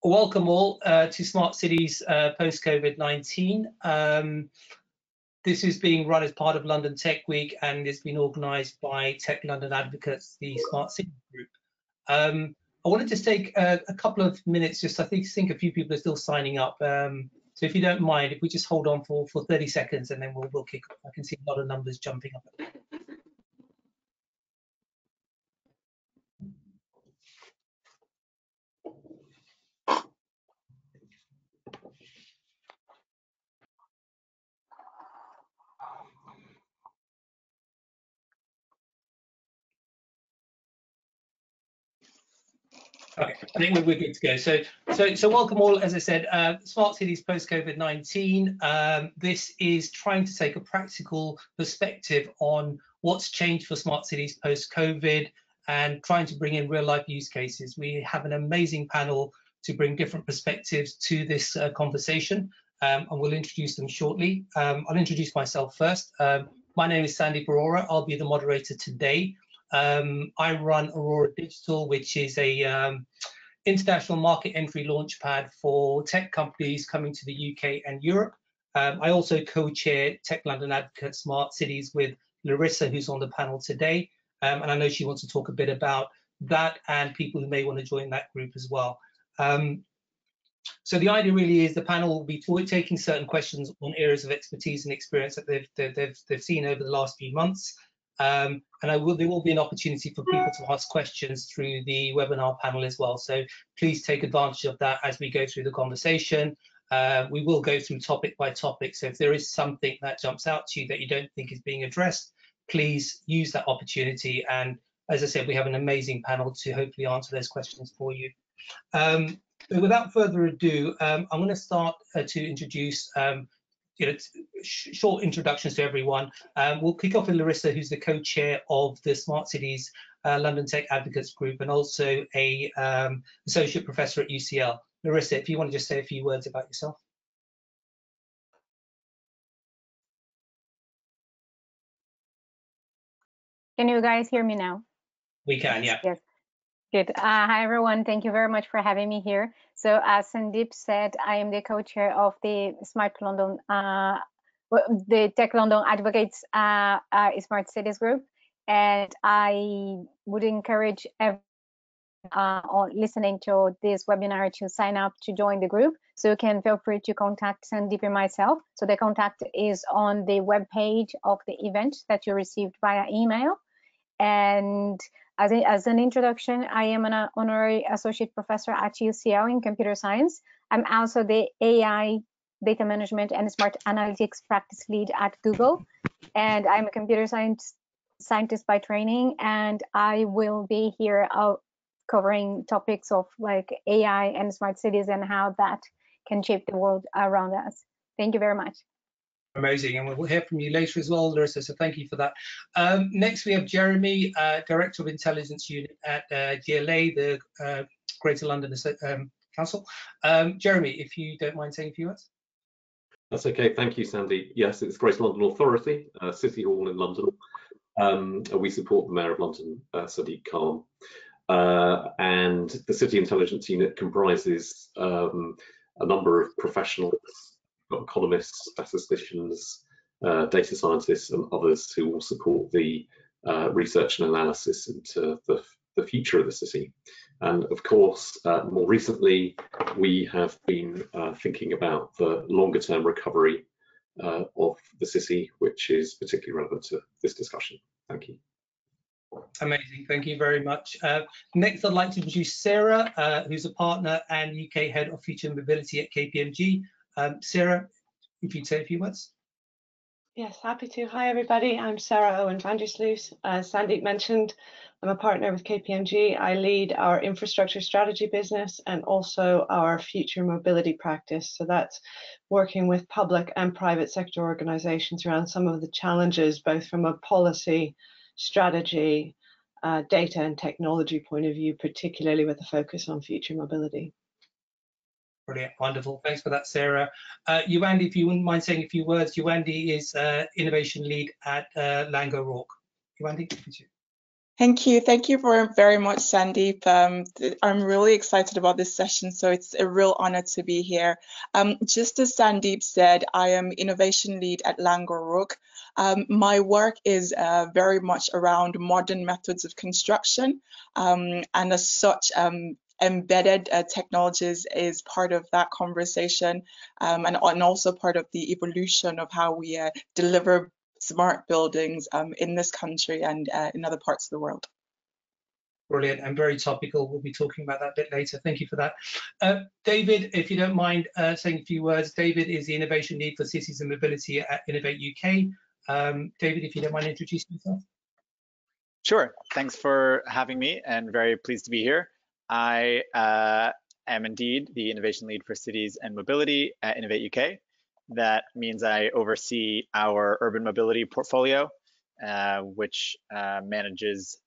Welcome all to Smart Cities post-COVID-19. This is being run as part of London Tech Week and it's been organised by Tech London Advocates, the Smart Cities group. I wanted to just take a couple of minutes, just I think a few people are still signing up. So if you don't mind, if we just hold on for 30 seconds and then we'll kick off. I can see a lot of numbers jumping up. Okay, I think we're good to go. So welcome all. As I said, Smart Cities post-COVID-19. This is trying to take a practical perspective on what's changed for Smart Cities post-COVID and trying to bring in real-life use cases. We have an amazing panel to bring different perspectives to this conversation, and we'll introduce them shortly. I'll introduce myself first. My name is Sandeep Arora. I'll be the moderator today. I run Aurora Digital, which is a international market entry launchpad for tech companies coming to the UK and Europe. I also co-chair Tech London Advocate Smart Cities with Larissa, who's on the panel today. And I know she wants to talk a bit about that and people who may want to join that group as well. So the idea really is the panel will be taking certain questions on areas of expertise and experience that they've seen over the last few months. And there will be an opportunity for people to ask questions through the webinar panel as well. So please take advantage of that as we go through the conversation. We will go through topic by topic. So if there is something that jumps out to you that you don't think is being addressed, please use that opportunity. And as I said, we have an amazing panel to hopefully answer those questions for you. So without further ado, I'm going to start to introduce short introductions to everyone. We'll kick off with Larissa, who's the co-chair of the Smart Cities London Tech Advocates Group and also a associate professor at UCL. Larissa, if you want to just say a few words about yourself. Can you guys hear me now? We can, yeah. Yes. Good. Hi, everyone. Thank you very much for having me here. So as Sandeep said, I am the co-chair of the Smart London, the Tech London Advocates Smart Cities Group. And I would encourage everyone listening to this webinar to sign up to join the group. So you can feel free to contact Sandeep and myself. So the contact is on the webpage of the event that you received via email. And as an introduction, I am an honorary associate professor at UCL in computer science. I'm also the AI data management and smart analytics practice lead at Google. And I'm a computer scientist by training. And I will be here covering topics of like AI and smart cities and how that can shape the world around us. Thank you very much. Amazing, and we'll hear from you later as well, Larissa, so thank you for that. Next we have Jeremy, Director of Intelligence Unit at GLA, the Greater London Council. Jeremy, if you don't mind saying a few words. That's okay, thank you, Sandy. Yes, it's Greater London Authority, City Hall in London. We support the Mayor of London, Sadiq Khan. And the City Intelligence Unit comprises a number of professionals, economists, statisticians, data scientists and others who will support the research and analysis into the future of the city. And of course, more recently, we have been thinking about the longer term recovery of the city, which is particularly relevant to this discussion. Thank you. Amazing, thank you very much. Next, I'd like to introduce Sarah, who's a partner and UK Head of Future Mobility at KPMG. Sarah, if you'd say a few words. Yes, happy to. Hi, everybody. I'm Sarah Owen Vandersloot. As Sandeep mentioned, I'm a partner with KPMG. I lead our infrastructure strategy business and also our future mobility practice. So that's working with public and private sector organizations around some of the challenges, both from a policy, strategy, data and technology point of view, particularly with a focus on future mobility. Brilliant, wonderful. Thanks for that, Sarah. Yuandi, if you wouldn't mind saying a few words. Yuandi is Innovation Lead at Lang O'Rourke. Yuandi, Thank you. Thank you very much, Sandeep. I'm really excited about this session, so it's a real honor to be here. Just as Sandeep said, I am innovation lead at Langor. My work is very much around modern methods of construction, and as such, embedded technologies is part of that conversation, and also part of the evolution of how we deliver smart buildings in this country and in other parts of the world. Brilliant and very topical. We'll be talking about that a bit later. Thank you for that. David, if you don't mind saying a few words. David is the Innovation Lead for Cities and Mobility at Innovate UK. David, if you don't mind introducing yourself. Sure. Thanks for having me and very pleased to be here. I am indeed the Innovation Lead for Cities and Mobility at Innovate UK. That means I oversee our urban mobility portfolio, which manages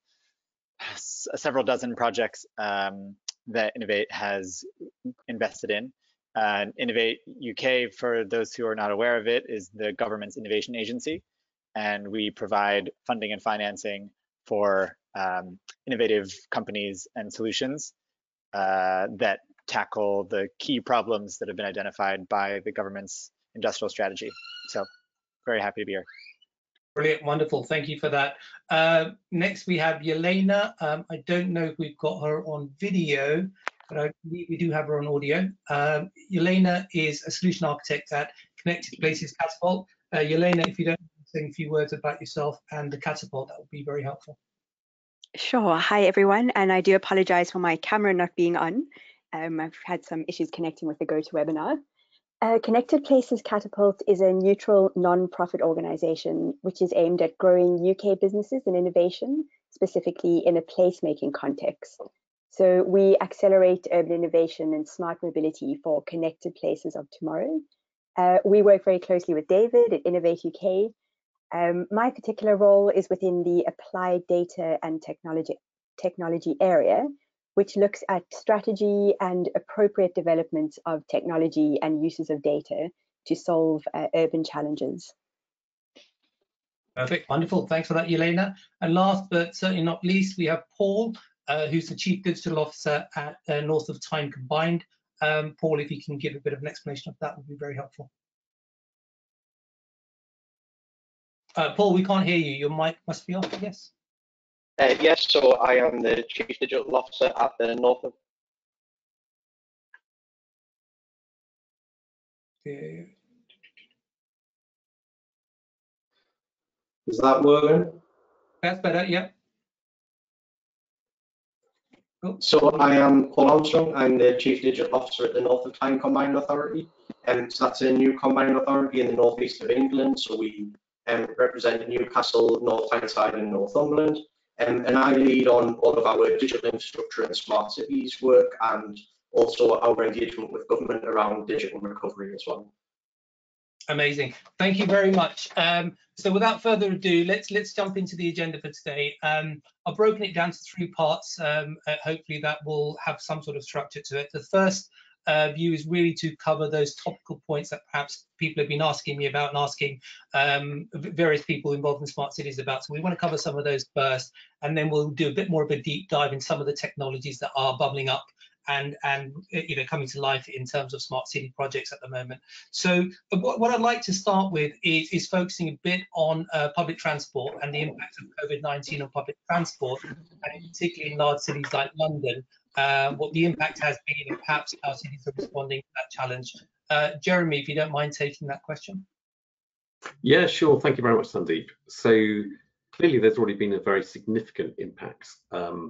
several dozen projects that Innovate has invested in. Innovate UK, for those who are not aware of it, is the government's innovation agency, and we provide funding and financing for innovative companies and solutions that tackle the key problems that have been identified by the government's industrial strategy. So very happy to be here. Brilliant, wonderful, thank you for that. Next we have Elena. I don't know if we've got her on video, but I believe we do have her on audio. Elena is a solution architect at Connected Places Catapult. Elena, if you don't mind saying a few words about yourself and the Catapult, that would be very helpful. Sure. Hi, everyone. And I do apologize for my camera not being on. I've had some issues connecting with the GoToWebinar. Connected Places Catapult is a neutral non-profit organization which is aimed at growing UK businesses and innovation, specifically in a placemaking context. So we accelerate urban innovation and smart mobility for connected places of tomorrow. We work very closely with David at Innovate UK. My particular role is within the applied data and technology area, which looks at strategy and appropriate development of technology and uses of data to solve urban challenges. Perfect, wonderful. Thanks for that, Elena. And last but certainly not least, we have Paul, who's the Chief Digital Officer at North of Tyne Combined. Paul, if you can give a bit of an explanation of that, would be very helpful. Paul, we can't hear you. Your mic must be off, yes? Yes, so I am the Chief Digital Officer at the North of... Yeah. Is that working? That's better, yeah. Oh. So I am Paul Armstrong. I'm the Chief Digital Officer at the North of Tyne Combined Authority. So that's a new combined authority in the northeast of England. So we represent Newcastle, North Tyneside and Northumberland. And I lead on all of our digital infrastructure and smart cities work, and also our engagement with government around digital recovery as well. Amazing, thank you very much. So without further ado, let's jump into the agenda for today. I've broken it down to 3 parts. Hopefully that will have some sort of structure to it. The first view is really to cover those topical points that perhaps people have been asking me about and asking various people involved in smart cities about. So we want to cover some of those first, and then we'll do a bit more of a deep dive in some of the technologies that are bubbling up and you know, coming to life in terms of smart city projects at the moment. So what I'd like to start with is focusing a bit on public transport and the impact of COVID-19 on public transport, and particularly in large cities like London, what the impact has been and perhaps how cities are responding to that challenge. Jeremy, if you don't mind taking that question. Yeah, sure. Thank you very much, Sandeep. So clearly there's already been a very significant impact,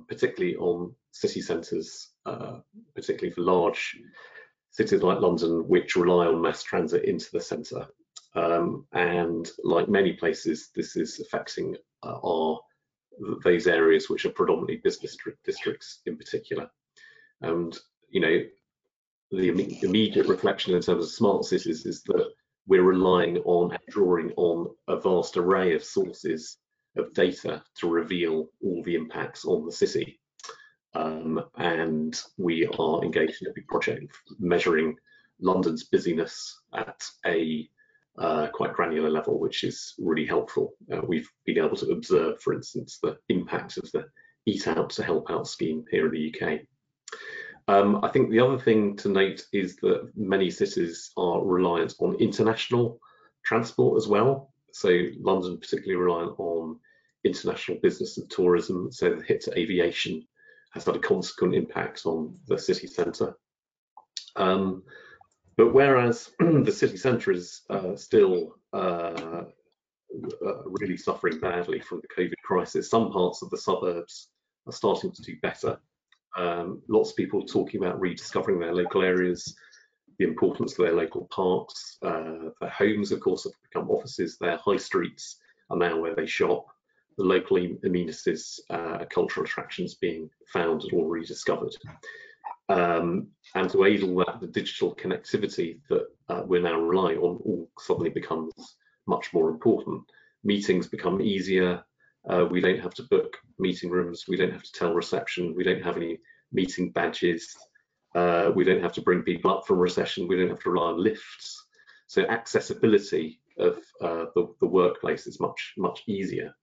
particularly on city centres, particularly for large cities like London, which rely on mass transit into the centre. And like many places, this is affecting those areas which are predominantly business districts in particular. And, you know, the immediate reflection in terms of smart cities is that we're relying on drawing on a vast array of sources of data to reveal all the impacts on the city. And we are engaged in a big project measuring London's busyness at a quite granular level, which is really helpful. We've been able to observe, for instance, the impact of the Eat Out to Help Out scheme here in the UK. I think the other thing to note is that many cities are reliant on international transport as well. So London particularly reliant on international business and tourism, so the hit to aviation has had a consequent impact on the city centre. But whereas the city centre is still really suffering badly from the COVID crisis, some parts of the suburbs are starting to do better. Lots of people talking about rediscovering their local areas, the importance of their local parks. Their homes, of course, have become offices. Their high streets are now where they shop. The local amenities, cultural attractions being found or rediscovered. And to aid all that, the digital connectivity that we're now relying on all suddenly becomes much more important. Meetings become easier. We don't have to book meeting rooms. We don't have to tell reception. We don't have any meeting badges. We don't have to bring people up from reception. We don't have to rely on lifts. So accessibility of the workplace is much easier.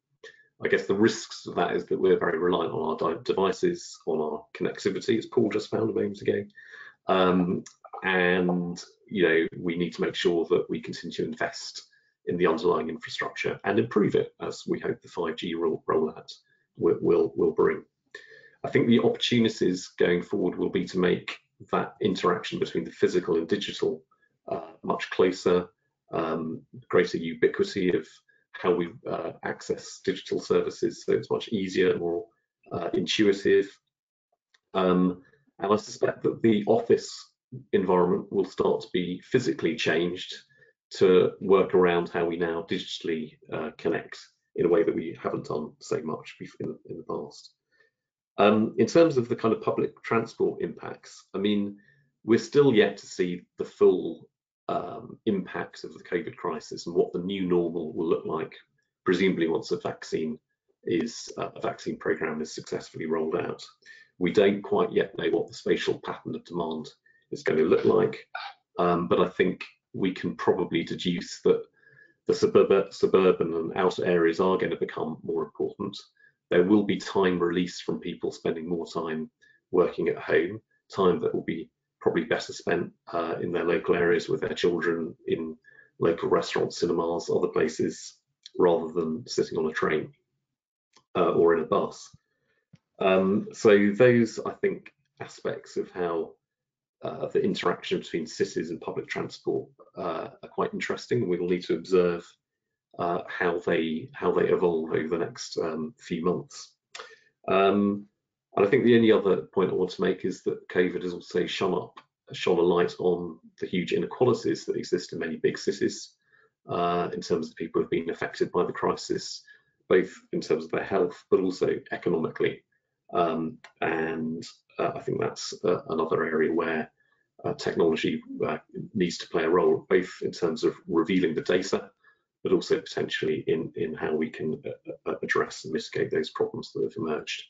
I guess the risks of that is that we're very reliant on our devices, on our connectivity, as Paul just found a moment ago. And we need to make sure that we continue to invest in the underlying infrastructure and improve it, as we hope the 5G rollout will bring. I think the opportunities going forward will be to make that interaction between the physical and digital much closer, greater ubiquity of how we access digital services, so it's much easier and more intuitive. And I suspect that the office environment will start to be physically changed to work around how we now digitally connect in a way that we haven't done so much in the past. In terms of the kind of public transport impacts, I mean, we're still yet to see the full impacts of the COVID crisis and what the new normal will look like, presumably once a vaccine program is successfully rolled out. We don't quite yet know what the spatial pattern of demand is going to look like, but I think we can probably deduce that the suburban and outer areas are going to become more important. There will be time released from people spending more time working at home, time that will be probably better spent in their local areas with their children, in local restaurants, cinemas, other places, rather than sitting on a train or in a bus. So those, I think, aspects of how the interaction between cities and public transport are quite interesting. We'll need to observe how they evolve over the next few months. And I think the only other point I want to make is that COVID has also shone a light on the huge inequalities that exist in many big cities in terms of people who have been affected by the crisis, both in terms of their health, but also economically. And I think that's another area where technology needs to play a role, both in terms of revealing the data, but also potentially in how we can address and mitigate those problems that have emerged.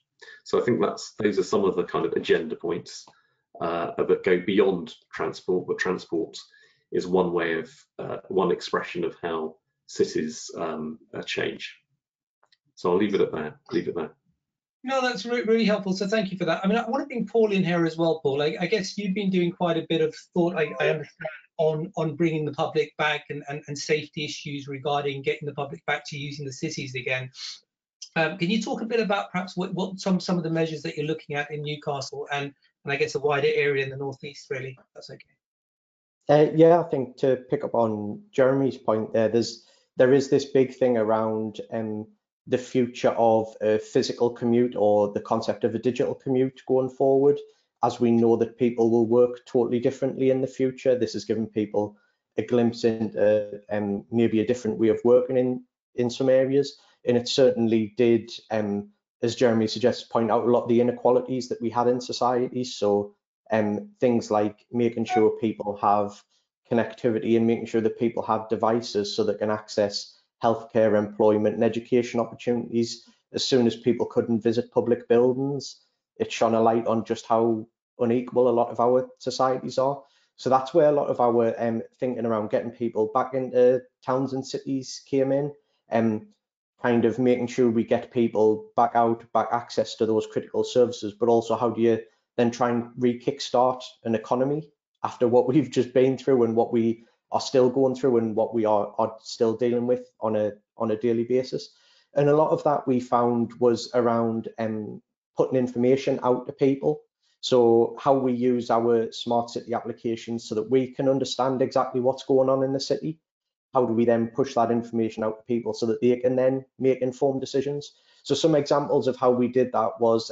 So I think those are some of the kind of agenda points that go beyond transport, but transport is one way of one expression of how cities change. So I'll leave it at that. No, that's really helpful. So thank you for that. I mean, I want to bring Paul in here as well, Paul. I guess you've been doing quite a bit of thought, I understand, on bringing the public back and safety issues regarding getting the public back to using the cities again. Can you talk a bit about perhaps what some of the measures that you're looking at in Newcastle and I guess a wider area in the northeast, really? That's okay. Yeah, I think to pick up on Jeremy's point there is this big thing around the future of a physical commute or the concept of a digital commute going forward. As we know that people will work totally differently in the future, this has given people a glimpse into maybe a different way of working in some areas. And it certainly did, as Jeremy suggests, point out a lot of the inequalities that we had in society. So things like making sure people have connectivity and making sure that people have devices so they can access healthcare, employment and education opportunities as soon as people couldn't visit public buildings. It shone a light on just how unequal a lot of our societies are. So that's where a lot of our thinking around getting people back into towns and cities came in, kind of making sure we get people back out, back access to those critical services, but also how do you then try and re-kickstart an economy after what we've just been through and what we are still going through and what we are still dealing with on a daily basis. And a lot of that we found was around putting information out to people. So how we use our smart city applications so that we can understand exactly what's going on in the city. How do we then push that information out to people so that they can then make informed decisions? So some examples of how we did that was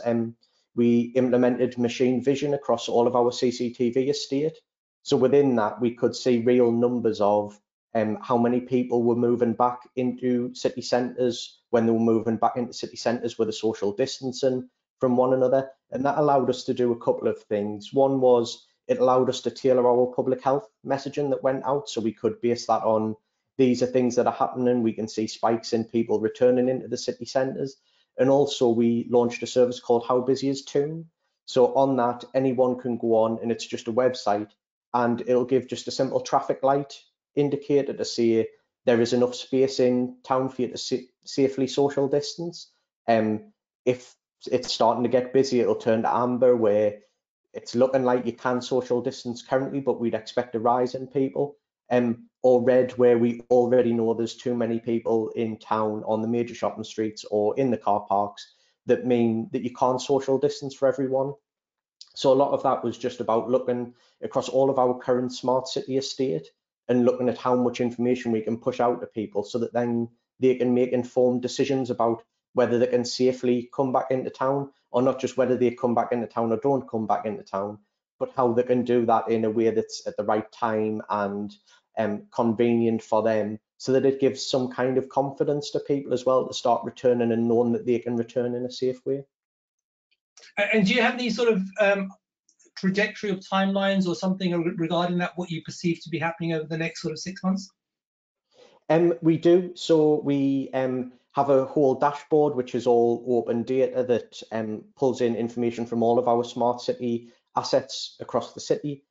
we implemented machine vision across all of our CCTV estate. So within that, we could see real numbers of how many people were moving back into city centres, when they were moving back into city centres with a social distancing from one another. And that allowed us to do a couple of things. One was it allowed us to tailor our public health messaging that went out. So we could base that on these are things that are happening. We can see spikes in people returning into the city centres. And also we launched a service called How Busy is Toon. So on that, anyone can go on and it's just a website and it'll give just a simple traffic light indicator to say there is enough space in town for you to safely social distance. If it's starting to get busy, it'll turn to amber where it's looking like you can social distance currently, but we'd expect a rise in people. Or red where we already know there's too many people in town on the major shopping streets or in the car parks that mean that you can't social distance for everyone. So a lot of that was just about looking across all of our current smart city estate and looking at how much information we can push out to people so that then they can make informed decisions about whether they can safely come back into town, or not just whether they come back into town or don't come back into town, but how they can do that in a way that's at the right time and convenient for them, so that it gives some kind of confidence to people as well to start returning and knowing that they can return in a safe way. And do you have any sort of trajectory of timelines or something regarding that, what you perceive to be happening over the next sort of 6 months? We do. So we have a whole dashboard which is all open data that pulls in information from all of our smart city assets across the city.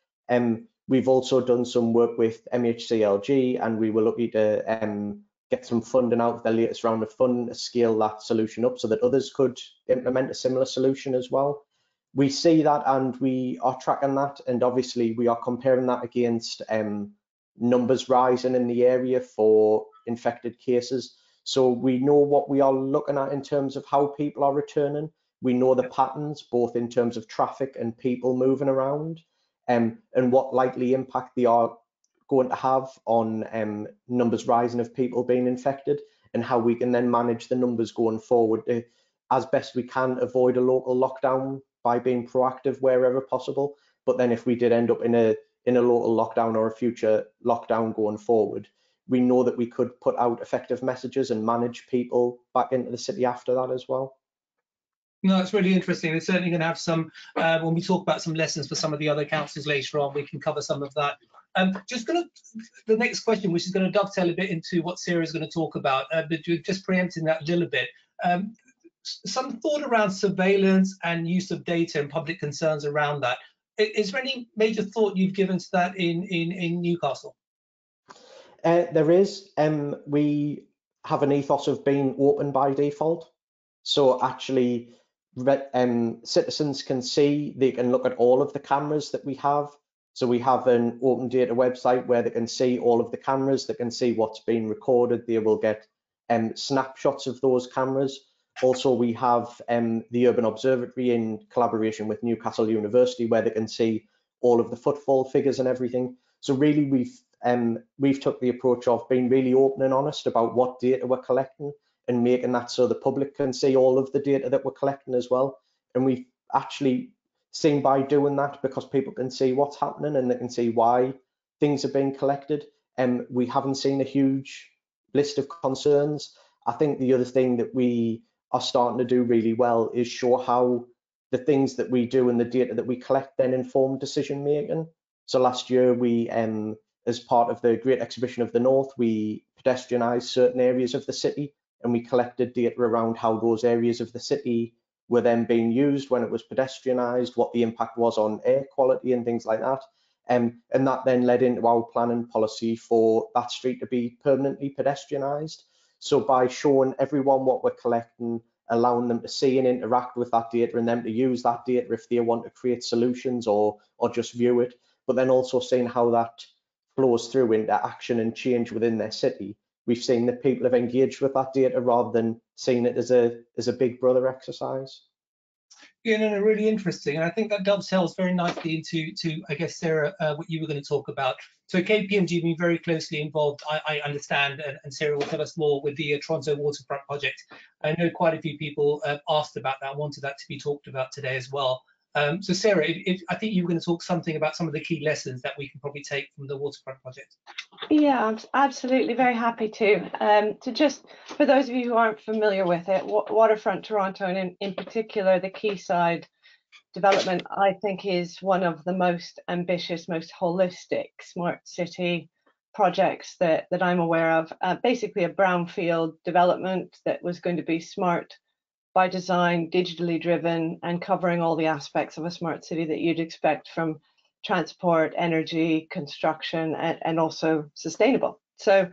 We've also done some work with MHCLG, and we were lucky to get some funding out of the latest round of funding to scale that solution up so that others could implement a similar solution as well. We see that and we are tracking that, and obviously we are comparing that against numbers rising in the area for infected cases. So we know what we are looking at in terms of how people are returning. We know the patterns, both in terms of traffic and people moving around, and what likely impact they are going to have on numbers rising of people being infected, and how we can then manage the numbers going forward to, as best we can, avoid a local lockdown by being proactive wherever possible. But then if we did end up in a local lockdown or a future lockdown going forward, we know that we could put out effective messages and manage people back into the city after that as well. No, it's really interesting. It's certainly going to have some, when we talk about some lessons for some of the other councils later on, we can cover some of that. Just going to, the next question, which is going to dovetail a bit into what Sarah is going to talk about, but just preempting that a little bit. Some thought around surveillance and use of data and public concerns around that. Is there any major thought you've given to that in Newcastle? There is. We have an ethos of being open by default. So actually, citizens can see, they can look at all of the cameras that we have. So we have an open data website where they can see all of the cameras, they can see what's being recorded, they will get snapshots of those cameras. Also, we have the Urban Observatory in collaboration with Newcastle University, where they can see all of the footfall figures and everything. So really, we've took the approach of being really open and honest about what data we're collecting, and making that so the public can see all of the data that we're collecting as well. And we've actually seen, by doing that, because people can see what's happening and they can see why things are being collected, and we haven't seen a huge list of concerns. I think the other thing that we are starting to do really well is show how the things that we do and the data that we collect then inform decision making. So last year we, as part of the Great Exhibition of the North, we pedestrianised certain areas of the city, and we collected data around how those areas of the city were then being used when it was pedestrianised, what the impact was on air quality and things like that. And that then led into our planning policy for that street to be permanently pedestrianised. So by showing everyone what we're collecting, allowing them to see and interact with that data and them to use that data if they want to create solutions or just view it, but then also seeing how that flows through into action and change within their city, we've seen that people have engaged with that data rather than seeing it as a big brother exercise. Yeah, no, really interesting, and I think that dovetails very nicely into I guess, Sarah, what you were going to talk about. So KPMG been very closely involved, I understand, and Sarah will tell us more with the Toronto waterfront project. I know quite a few people asked about that, wanted that to be talked about today as well. So Sarah, I think you were going to talk something about some of the key lessons that we can probably take from the waterfront project. Yeah, I'm absolutely very happy to. Just for those of you who aren't familiar with it, Waterfront Toronto, and in particular the Quayside development, I think is one of the most ambitious, most holistic smart city projects that I'm aware of. Basically a brownfield development that was going to be smart by design, digitally driven, and covering all the aspects of a smart city that you'd expect from transport, energy, construction, and also sustainable. So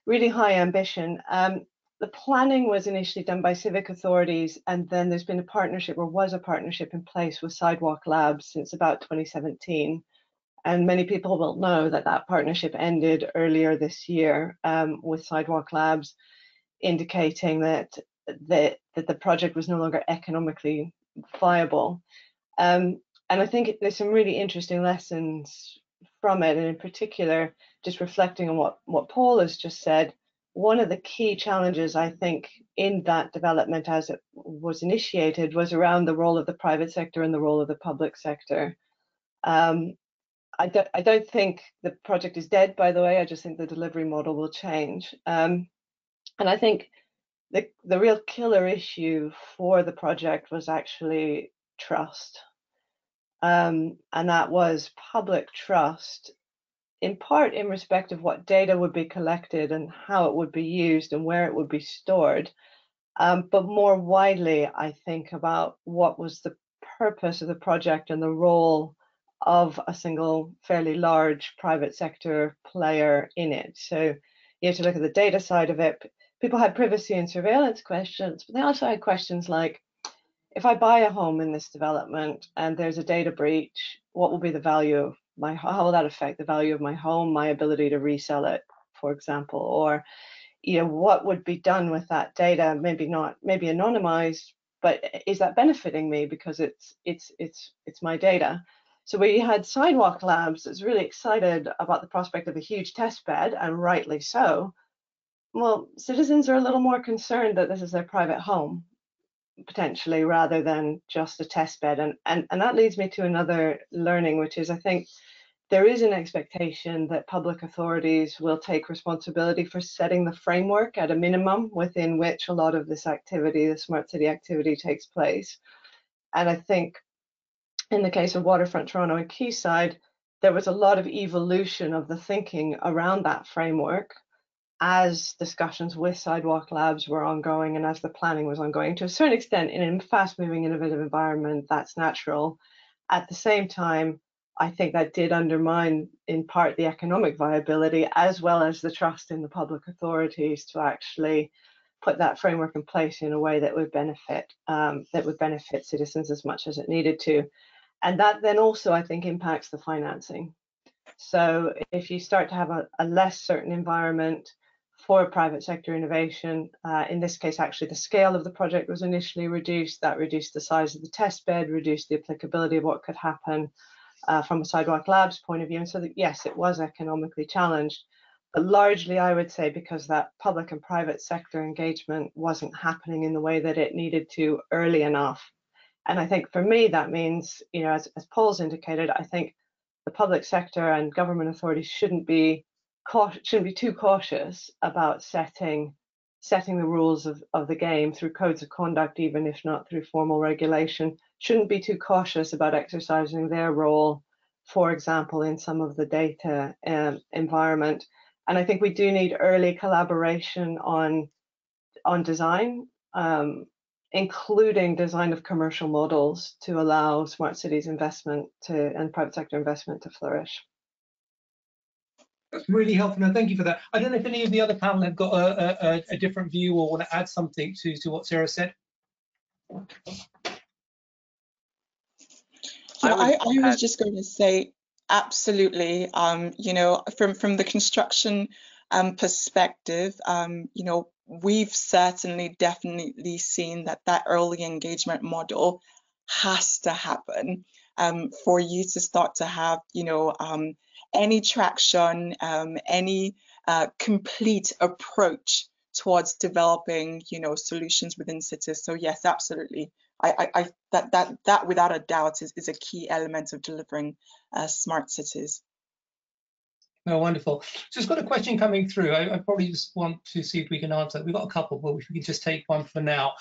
really high ambition. The planning was initially done by civic authorities, and then there's been a partnership, or was a partnership in place with Sidewalk Labs since about 2017. And many people will know that that partnership ended earlier this year with Sidewalk Labs indicating that the project was no longer economically viable. And I think there's some really interesting lessons from it, and in particular, just reflecting on what Paul has just said, one of the key challenges, I think, in that development as it was initiated was around the role of the private sector and the role of the public sector. I don't think the project is dead, by the way. I just think the delivery model will change. And I think the real killer issue for the project was actually trust. And that was public trust, in part in respect of what data would be collected and how it would be used and where it would be stored. But more widely, I think about what was the purpose of the project and the role of a single fairly large private sector player in it. So you have to look at the data side of it. People had privacy and surveillance questions, but they also had questions like, if I buy a home in this development and there's a data breach, what will be the value of my, how will that affect the value of my home, my ability to resell it, for example, or what would be done with that data? Maybe not, maybe anonymized, but is that benefiting me because it's my data? So we had Sidewalk Labs that's really excited about the prospect of a huge test bed, and rightly so. Well, citizens are a little more concerned that this is their private home, potentially, rather than just a test bed. And that leads me to another learning, which is I think there is an expectation that public authorities will take responsibility for setting the framework at a minimum within which a lot of this activity, the smart city activity, takes place. And I think in the case of Waterfront Toronto and Quayside, there was a lot of evolution of the thinking around that framework as discussions with Sidewalk Labs were ongoing and as the planning was ongoing. To a certain extent, in a fast-moving, innovative environment, that's natural. At the same time, I think that did undermine, in part, the economic viability as well as the trust in the public authorities to actually put that framework in place in a way that would benefit citizens as much as it needed to. And that then also, I think, impacts the financing. So if you start to have a less certain environment for private sector innovation, in this case, actually, the scale of the project was initially reduced. That reduced the size of the test bed, reduced the applicability of what could happen from a Sidewalk Labs point of view. And so that, yes, it was economically challenged, but largely I would say because that public and private sector engagement wasn't happening in the way that it needed to early enough. And I think for me, that means, as Paul's indicated, I think the public sector and government authorities shouldn't be too cautious about setting the rules of the game through codes of conduct, even if not through formal regulation. Shouldn't be too cautious about exercising their role, for example, in some of the data environment. And I think we do need early collaboration on design, including design of commercial models to allow smart cities investment and private sector investment to flourish. That's really helpful, and thank you for that. I don't know if any of the other panel have got a different view or want to add something to what Sarah said. I was just going to say, absolutely. You know, from the construction perspective, you know, we've certainly definitely seen that early engagement model has to happen for you to start to have, you know, any traction, any complete approach towards developing, you know, solutions within cities. So yes, absolutely. That without a doubt is a key element of delivering smart cities. Oh, wonderful. So it's got a question coming through. I probably just want to see if we can answer. We've got a couple, but if we can just take one for now.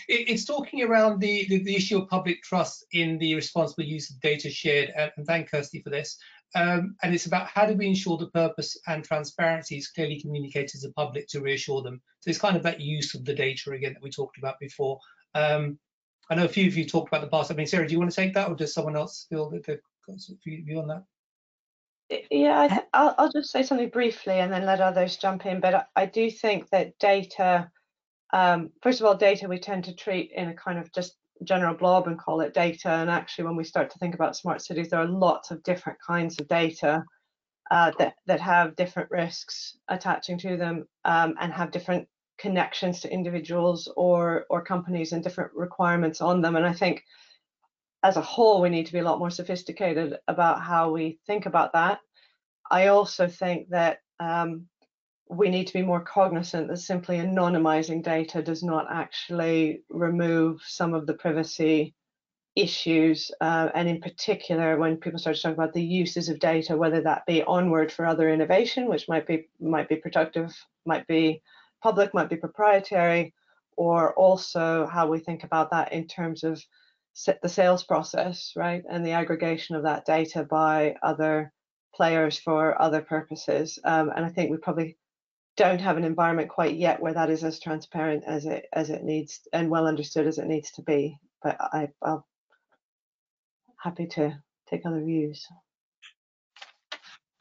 It's talking around the issue of public trust in the responsible use of data shared, and thank Kirsty for this. And it's about how do we ensure the purpose and transparency is clearly communicated to the public to reassure them. So it's kind of that use of the data again that we talked about before. I know a few of you talked about the past. I mean, Sarah, do you want to take that, or does someone else feel that they've got some view on that? Yeah, I'll just say something briefly and then let others jump in. But I do think that data, first of all, data we tend to treat in a kind of just general blob and call it data. And actually, when we start to think about smart cities, there are lots of different kinds of data that have different risks attaching to them and have different connections to individuals or companies and different requirements on them. And I think as a whole, we need to be a lot more sophisticated about how we think about that. I also think that we need to be more cognizant that simply anonymizing data does not actually remove some of the privacy issues, and in particular when people start to talk about the uses of data, whether that be onward for other innovation, which might be productive, might be public, might be proprietary, or also how we think about that in terms of the sales process, right, and the aggregation of that data by other players for other purposes. And I think we probably don't have an environment quite yet where that is as transparent as it needs and well understood as it needs to be. But I'll happy to take other views.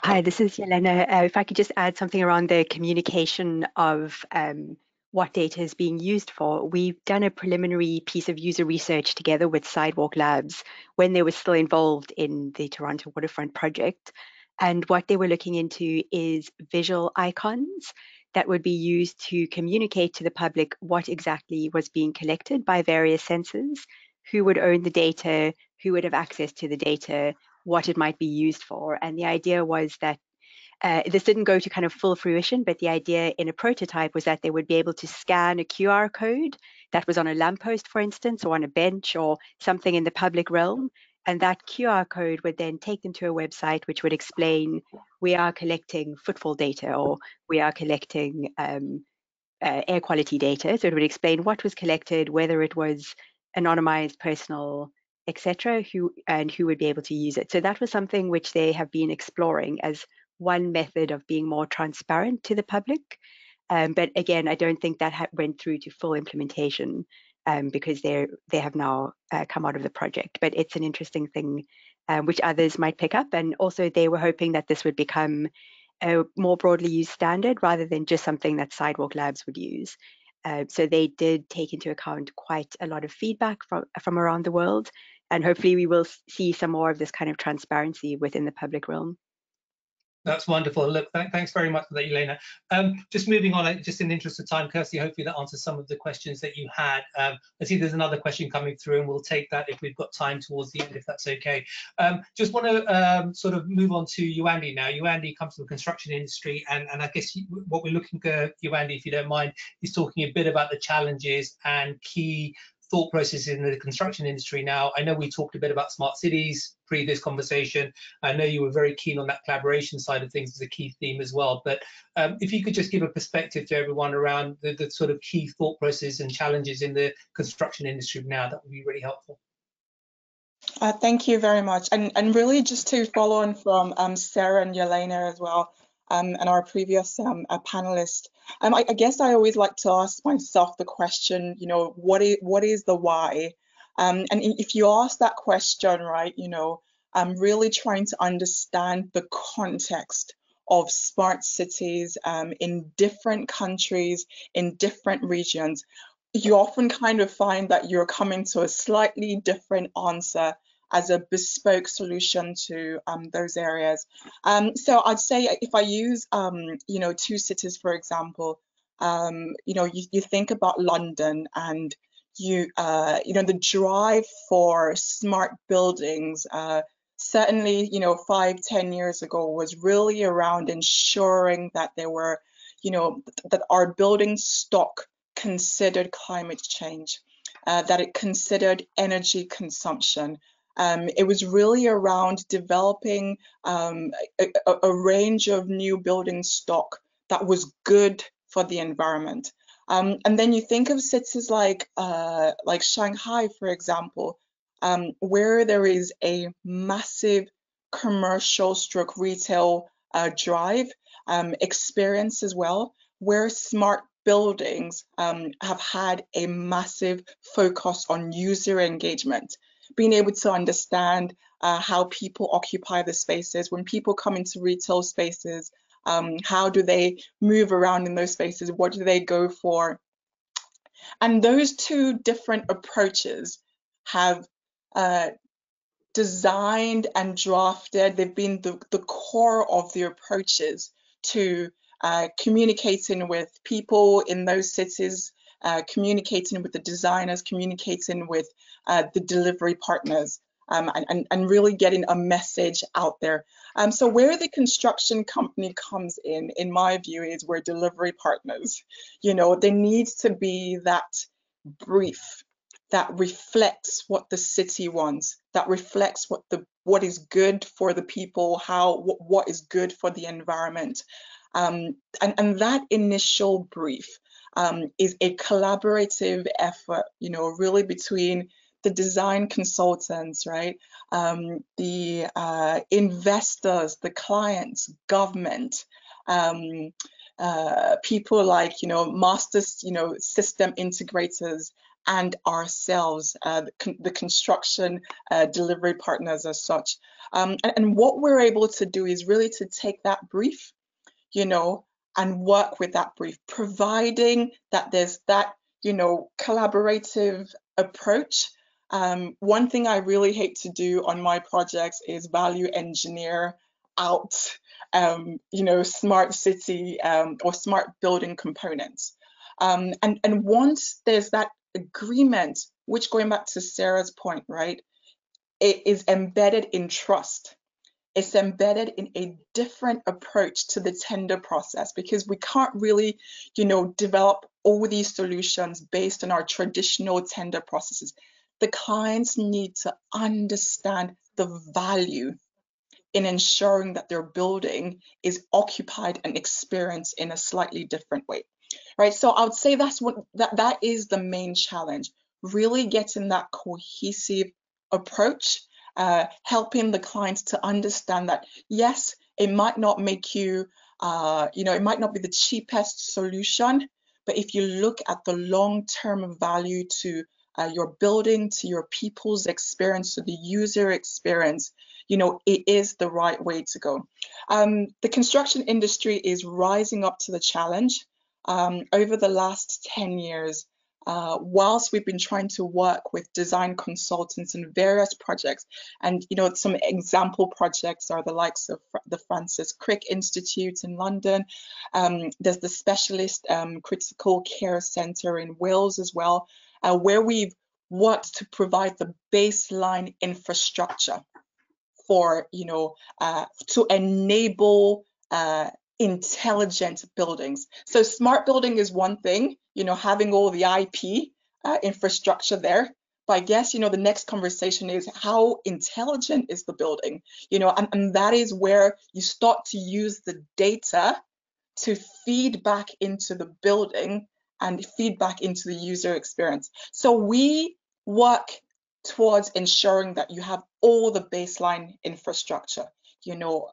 Hi, this is Elena. If I could just add something around the communication of what data is being used for. We've done a preliminary piece of user research together with Sidewalk Labs when they were still involved in the Toronto Waterfront project. And what they were looking into is visual icons that would be used to communicate to the public what exactly was being collected by various sensors, who would own the data, who would have access to the data, what it might be used for. And the idea was that this didn't go to kind of full fruition, but the idea in a prototype was that they would be able to scan a QR code that was on a lamppost, for instance, or on a bench or something in the public realm. And that QR code would then take them to a website which would explain, we are collecting footfall data, or we are collecting air quality data. So it would explain what was collected, whether it was anonymized, personal, etc., who would be able to use it. So that was something which they have been exploring as one method of being more transparent to the public. But again, I don't think that went through to full implementation because they have now come out of the project. But it's an interesting thing which others might pick up. And also they were hoping that this would become a more broadly used standard rather than just something that Sidewalk Labs would use. So they did take into account quite a lot of feedback from around the world. And hopefully we will see some more of this kind of transparency within the public realm. That's wonderful. Look, thanks very much for that, Elena. Just moving on, just in the interest of time, Kirsty, hopefully that answers some of the questions that you had. I see there's another question coming through, and we'll take that if we've got time towards the end, if that's okay. Just want to sort of move on to Yuandi now. Yuandi comes from the construction industry, and I guess what we're looking at, Yuandi, if you don't mind, is talking a bit about the challenges and key thought process in the construction industry now. I know we talked a bit about smart cities previous conversation. I know you were very keen on that collaboration side of things as a key theme as well. But if you could just give a perspective to everyone around the sort of key thought process and challenges in the construction industry now, that would be really helpful. Thank you very much. And really just to follow on from Sarah and Elena as well, and our previous panelist, I guess I always like to ask myself the question, you know, what is the why? And if you ask that question, right, you know, I'm really trying to understand the context of smart cities in different countries, in different regions, you often kind of find that you're coming to a slightly different answer as a bespoke solution to those areas. So I'd say if I use, you know, two cities, for example, you know, you think about London and you know, the drive for smart buildings, certainly, you know, 5-10 years ago was really around ensuring that there were, you know, that our building stock considered climate change, that it considered energy consumption. It was really around developing a range of new building stock that was good for the environment. And then you think of cities like Shanghai, for example, where there is a massive commercial stroke retail drive experience as well, where smart buildings have had a massive focus on user engagement, being able to understand how people occupy the spaces. When people come into retail spaces, how do they move around in those spaces? What do they go for? And those two different approaches have designed and drafted, they've been the core of the approaches to communicating with people in those cities, communicating with the designers, communicating with the delivery partners, and really getting a message out there. So where the construction company comes in my view, is where delivery partners, you know, there needs to be that brief that reflects what the city wants, that reflects what is good for the people, what is good for the environment. And that initial brief is a collaborative effort, you know, really between the design consultants, right? The investors, the clients, government, people like, you know, masters, you know, system integrators, and ourselves, the construction delivery partners as such. And what we're able to do is really to take that brief, you know, and work with that brief, providing that there's that, you know, collaborative approach. One thing I really hate to do on my projects is value engineer out, you know, smart city or smart building components. And once there's that agreement, which, going back to Sarah's point, right, it is embedded in trust. It's embedded in a different approach to the tender process, because we can't really, you know, develop all these solutions based on our traditional tender processes. The clients need to understand the value in ensuring that their building is occupied and experienced in a slightly different way, right? So I would say that is the main challenge, really getting that cohesive approach, helping the clients to understand that, yes, it might not make you, you know, it might not be the cheapest solution, but if you look at the long-term value to your building, to your people's experience, to the user experience, you know, it is the right way to go. The construction industry is rising up to the challenge. Over the last 10 years, whilst we've been trying to work with design consultants in various projects, and, you know, some example projects are the likes of the Francis Crick Institute in London. There's the Specialist Critical Care Centre in Wales as well, where we've worked to provide the baseline infrastructure for, you know, to enable intelligent buildings. So smart building is one thing, you know, having all the IP infrastructure there. But I guess, you know, the next conversation is how intelligent is the building, you know, and that is where you start to use the data to feed back into the building and feed back into the user experience. So we work towards ensuring that you have all the baseline infrastructure, you know,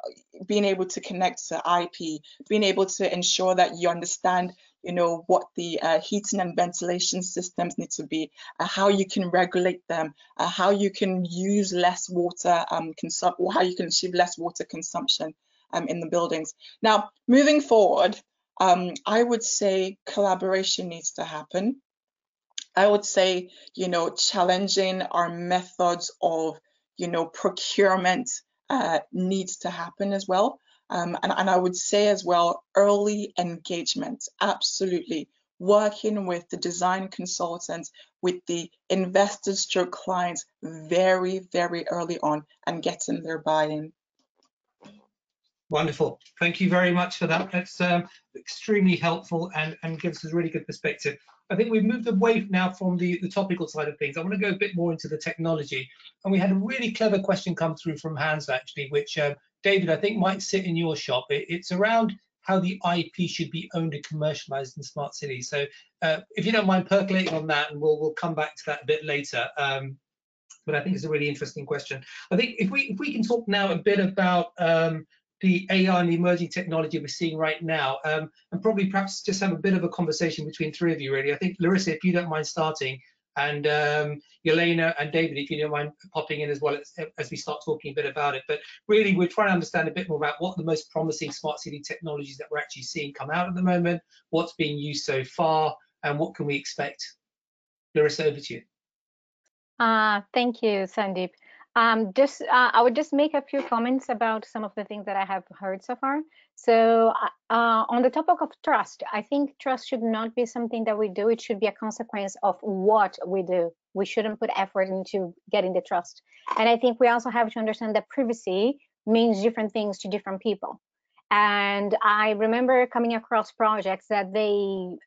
being able to connect to IP, being able to ensure that you understand, you know, what the heating and ventilation systems need to be, how you can regulate them, how you can use less water, how you can achieve less water consumption. in the buildings. Now, moving forward, I would say collaboration needs to happen. I would say, challenging our methods of, procurement needs to happen as well. And I would say as well, early engagement, absolutely. Working with the design consultants, with the investors stroke clients very, very early on and getting their buy-in. Wonderful. Thank you very much for that. That's extremely helpful and gives us a really good perspective. I think we've moved away now from the topical side of things. I want to go a bit more into the technology. And we had a really clever question come through from Hans, actually, which, David, I think might sit in your shop. It's around how the IP should be owned and commercialized in smart cities. So if you don't mind percolating on that, and we'll come back to that a bit later. But I think it's a really interesting question. I think if we can talk now a bit about the AI and the emerging technology we're seeing right now, and probably perhaps just have a bit of a conversation between three of you, really. I think, Larissa, if you don't mind starting, and Elena and David, if you don't mind popping in as well as we start talking a bit about it. But really, we're trying to understand a bit more about what the most promising smart city technologies that we're actually seeing come out at the moment, what's being used so far, and what can we expect. Larissa, over to you. Thank you, Sandeep. I would just make a few comments about some of the things that I have heard so far. So on the topic of trust, I think trust should not be something that we do. It should be a consequence of what we do. We shouldn't put effort into getting the trust. And I think we also have to understand that privacy means different things to different people. And I remember coming across projects that they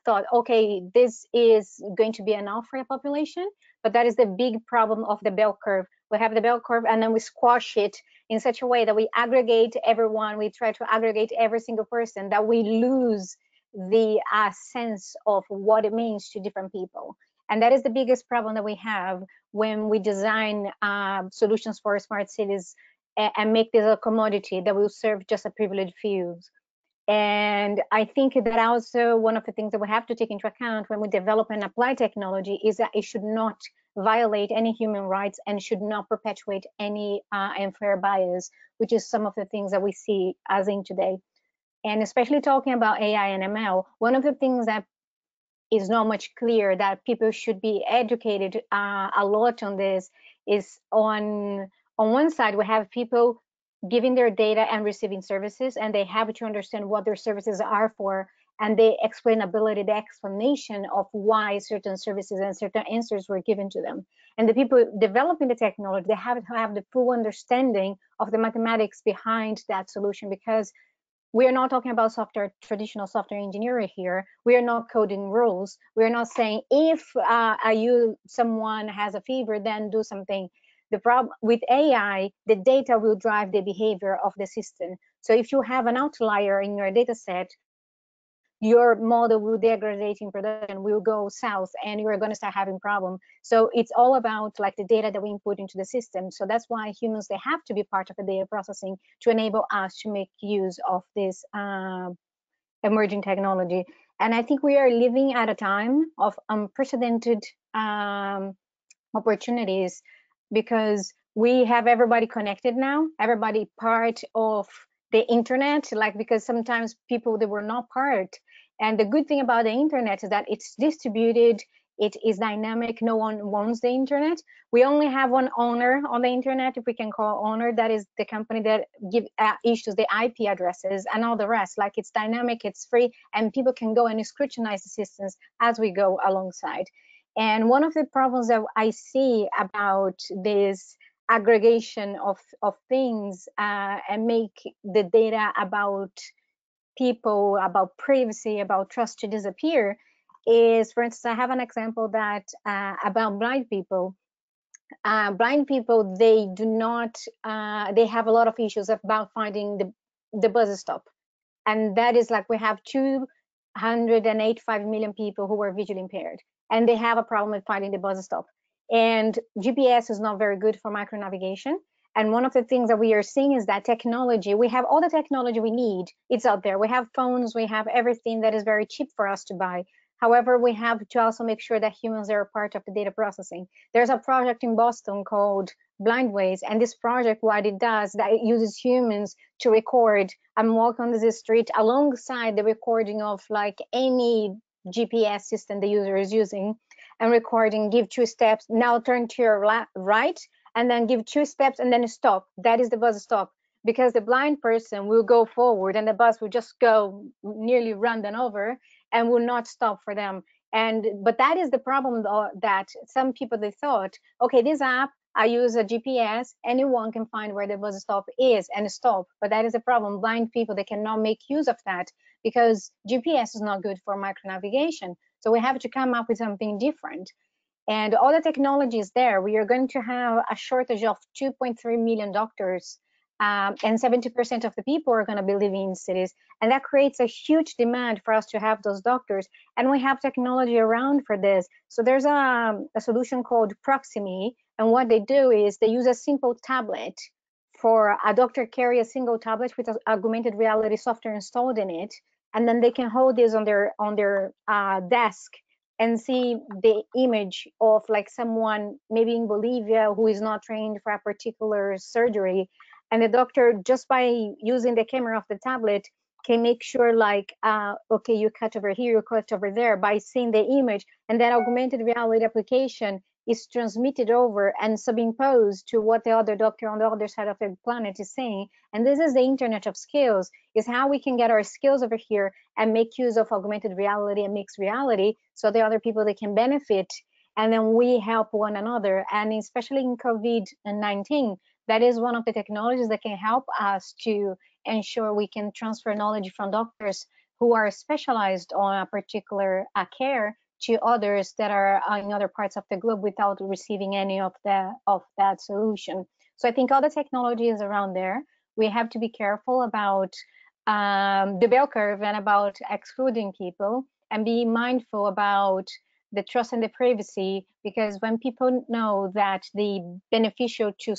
thought, okay, this is going to be enough for the population, but that is the big problem of the bell curve. We have the bell curve and then we squash it in such a way that we aggregate everyone, we try to aggregate every single person, that we lose the sense of what it means to different people. And that is the biggest problem that we have when we design solutions for smart cities and make this a commodity that will serve just a privileged few. And I think that also one of the things that we have to take into account when we develop and apply technology is that it should not violate any human rights and should not perpetuate any unfair bias, which is some of the things that we see as in today. And especially talking about AI and ML, one of the things that is not much clear that people should be educated a lot on this is on one side, we have people giving their data and receiving services, and they have to understand what their services are for, and the explainability, the explanation of why certain services and certain answers were given to them. And the people developing the technology, they have to have the full understanding of the mathematics behind that solution, because we are not talking about traditional software engineering here. We are not coding rules. We are not saying if someone has a fever, then do something. The problem with AI, the data will drive the behavior of the system. So if you have an outlier in your data set, your model will degrade in production, will go south, and you're going to start having problems. So it's all about like the data that we input into the system. So that's why humans, they have to be part of the data processing to enable us to make use of this emerging technology. And I think we are living at a time of unprecedented opportunities, because we have everybody connected now, everybody part of the internet, like, because sometimes people, they were not part. And the good thing about the internet is that it's distributed, it is dynamic, no one owns the internet. We only have one owner on the internet, if we can call owner, that is the company that issues the IP addresses, and all the rest, like, it's dynamic, it's free, and people can go and scrutinize the systems as we go alongside. And one of the problems that I see about this aggregation of things and make the data about people, about privacy, about trust to disappear is, for instance, I have an example that about blind people. Blind people, they do not, they have a lot of issues about finding the bus stop. And that is like, we have 285 million people who are visually impaired, and they have a problem with finding the bus stop. And GPS is not very good for micro navigation. And one of the things that we are seeing is that technology, we have all the technology we need, it's out there. We have phones, we have everything that is very cheap for us to buy. However, we have to also make sure that humans are a part of the data processing. There's a project in Boston called Blindways, and this project, what it does, that it uses humans to record. I'm walking on the street alongside the recording of like any GPS system the user is using, and recording, give 2 steps, now turn to your right, and then give 2 steps and then stop. That is the bus stop, because the blind person will go forward and the bus will just go nearly run them over and will not stop for them. But that is the problem, though, that some people, they thought, okay, this app, I use a GPS, anyone can find where the bus stop is and stop. But that is a problem. Blind people, they cannot make use of that because GPS is not good for micro navigation. So we have to come up with something different. And all the technology is there. We are going to have a shortage of 2.3 million doctors, and 70% of the people are going to be living in cities. And that creates a huge demand for us to have those doctors. And we have technology around for this. So there's a solution called Proximi. And what they do is they use a simple tablet. For a doctor carry a single tablet with augmented reality software installed in it. And then they can hold this on their desk and see the image of like someone maybe in Bolivia who is not trained for a particular surgery. And the doctor, just by using the camera of the tablet, can make sure like, okay, you cut over here, you cut over there, by seeing the image. And that augmented reality application is transmitted over and superimposed to what the other doctor on the other side of the planet is saying. And this is the Internet of Skills, is how we can get our skills over here and make use of augmented reality and mixed reality so the other people, they can benefit. And then we help one another. And especially in COVID-19, that is one of the technologies that can help us to ensure we can transfer knowledge from doctors who are specialized on a particular care to others that are in other parts of the globe without receiving any of that solution. So I think all the technology is around there. We have to be careful about the bell curve and about excluding people, and be mindful about the trust and the privacy, because when people know that the beneficial to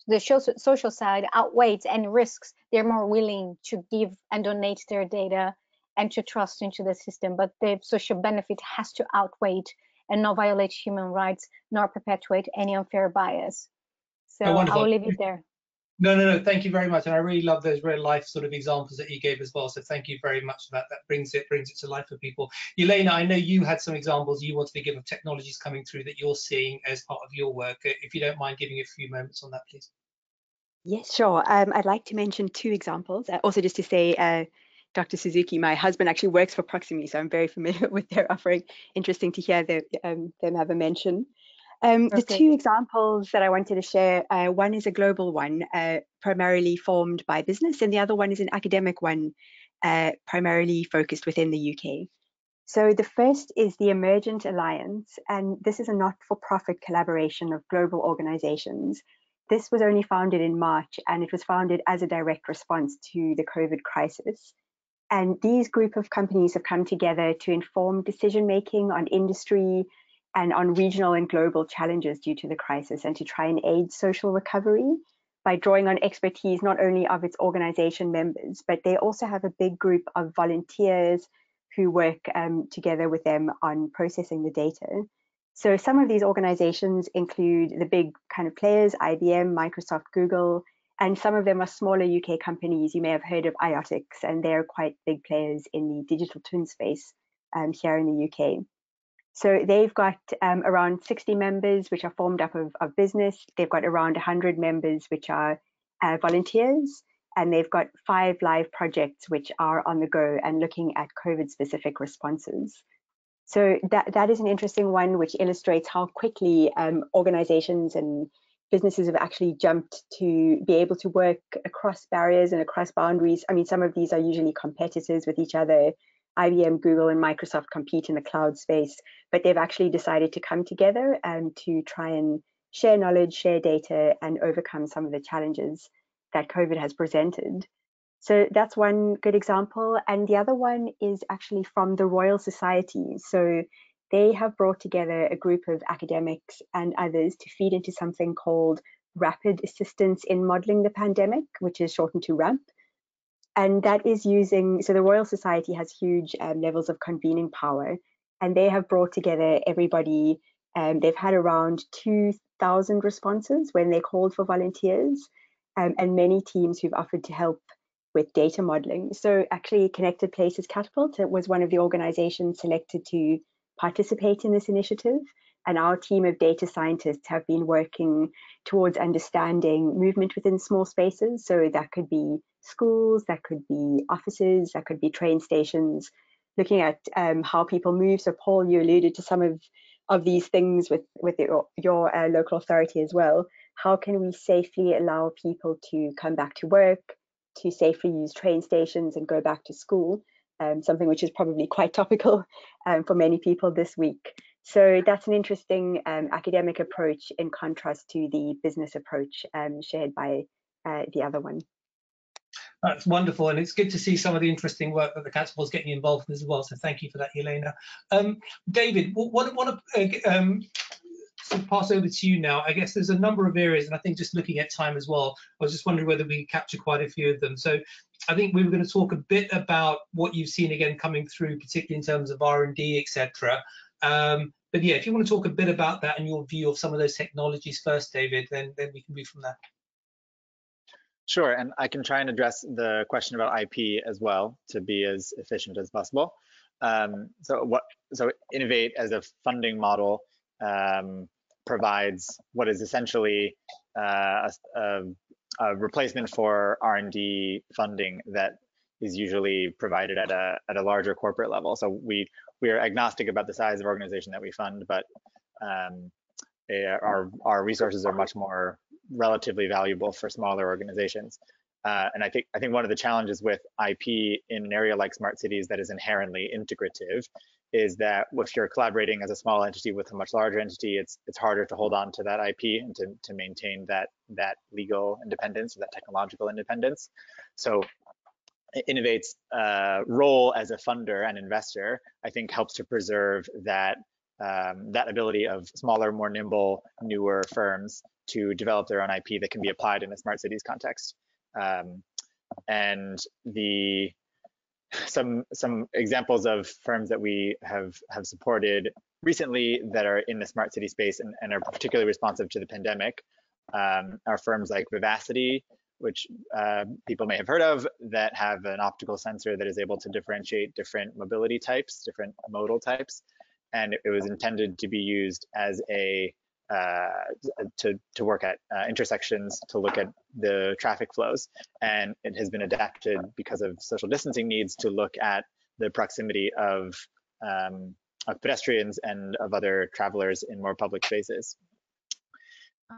the social side outweighs any risks, they're more willing to give and donate their data and to trust into the system. But the social benefit has to outweigh and not violate human rights, nor perpetuate any unfair bias. So I will leave it there. No, thank you very much. And I really love those real life sort of examples that you gave as well. So thank you very much for that. That brings it to life for people. Elena, I know you had some examples you wanted to give of technologies coming through that you're seeing as part of your work. If you don't mind giving a few moments on that, please. Yes, sure. I'd like to mention 2 examples. Also, just to say, Dr. Suzuki, my husband actually works for Proximi, so I'm very familiar with their offering. Interesting to hear them have a mention. The 2 examples that I wanted to share, one is a global one, primarily formed by business, and the other one is an academic one, primarily focused within the UK. So the first is the Emergent Alliance, and this is a not-for-profit collaboration of global organizations. This was only founded in March, and it was founded as a direct response to the COVID crisis. And these group of companies have come together to inform decision-making on industry and on regional and global challenges due to the crisis, and to try and aid social recovery by drawing on expertise not only of its organization members, but they also have a big group of volunteers who work together with them on processing the data. So some of these organizations include the big kind of players, IBM, Microsoft, Google, and some of them are smaller UK companies. You may have heard of IOTIX, and they're quite big players in the digital twin space here in the UK. So they've got around 60 members, which are formed up of business. They've got around 100 members, which are volunteers, and they've got 5 live projects which are on the go and looking at COVID-specific responses. So that is an interesting one, which illustrates how quickly organizations and businesses have actually jumped to be able to work across barriers and across boundaries. I mean, some of these are usually competitors with each other. IBM, Google, and Microsoft compete in the cloud space, but they've actually decided to come together to try and share knowledge, share data, and overcome some of the challenges that COVID has presented. So that's one good example. And the other one is actually from the Royal Society. So they have brought together a group of academics and others to feed into something called Rapid Assistance in Modeling the Pandemic, which is shortened to RAMP. And that is using, so the Royal Society has huge levels of convening power, and they have brought together everybody. They've had around 2,000 responses when they called for volunteers, and many teams who've offered to help with data modeling. So actually Connected Places Catapult was one of the organizations selected to participate in this initiative. And our team of data scientists have been working towards understanding movement within small spaces. So that could be schools, that could be offices, that could be train stations, looking at how people move. So Paul, you alluded to some of these things with your local authority as well. How can we safely allow people to come back to work, to safely use train stations and go back to school? Something which is probably quite topical for many people this week. So that's an interesting academic approach in contrast to the business approach shared by the other one. That's wonderful, and it's good to see some of the interesting work that the Catapult's getting involved in as well. So thank you for that, Elena. David, what to pass over to you now. I guess there's a number of areas, and I think just looking at time as well, I was just wondering whether we capture quite a few of them. So I think we were going to talk a bit about what you've seen again coming through, particularly in terms of R&D, etc. But yeah, if you want to talk a bit about that and your view of some of those technologies first, David, then we can move from there. Sure, and I can try and address the question about IP as well to be as efficient as possible. So Innovate as a funding model provides what is essentially a replacement for R&D funding that is usually provided at a larger corporate level. So we are agnostic about the size of organization that we fund, but our resources are much more relatively valuable for smaller organizations. And I think one of the challenges with IP in an area like smart cities that is inherently integrative is that if you're collaborating as a small entity with a much larger entity, it's harder to hold on to that IP and to maintain that legal independence or that technological independence. So Innovate's role as a funder and investor, I think, helps to preserve that ability of smaller, more nimble, newer firms to develop their own IP that can be applied in a smart cities context. And some examples of firms that we have supported recently that are in the smart city space and are particularly responsive to the pandemic are firms like Vivacity, which people may have heard of, that have an optical sensor that is able to differentiate different mobility types, different modal types. And it was intended to be used as a to work at intersections, to look at the traffic flows. And it has been adapted because of social distancing needs to look at the proximity of pedestrians and of other travelers in more public spaces.